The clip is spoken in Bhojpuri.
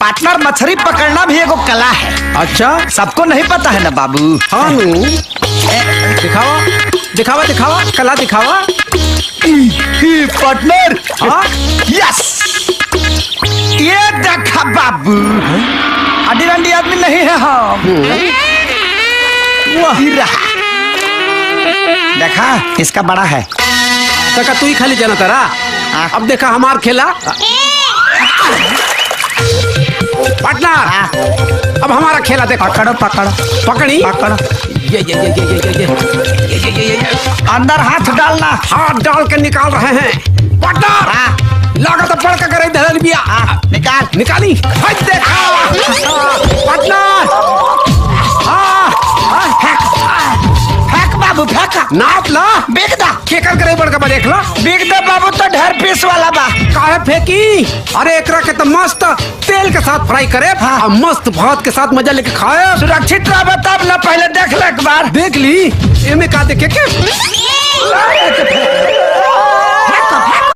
पार्टनर मछली पकड़ना भी एगो कला है। अच्छा, सबको नहीं पता है ना बाबू। हाँ दिखावा दिखावा दिखावा, कला दिखावा। पार्टनर, हाँ यस, ये देखा बाबू, हड्डी रंडी आदमी नहीं है हम। वही रहा, देखा इसका बड़ा है। तका तू ही खाली जाना तारा। अब देखा हमार खेला। पार्टनर, अब हमारा खेला देखो। पकड़ो पकड़ो पकड़ी पकड़ो, ये अंदर हाथ डालना। हाथ डाल के निकाल रहे हैं। पार्टनर, लागत पड़ के करे धरल बिया। निकाल निकाली। हट देखा पार्टनर। फेंक बाबू, फेंक, नाप ला। बेच दा। केकर करे बड़ के देख ला। बिक दे बाबू, तो ढेर पीस वाला बा। काहे फेंकी? अरे एकरा के तो मस्त तेल के साथ फ्राई करे। हाँ। और मस्त भात के साथ मजा लेके खाए। सुरक्षित रह, तब ना, पहले देख ले एक बार। देख ली एमे का देखे के।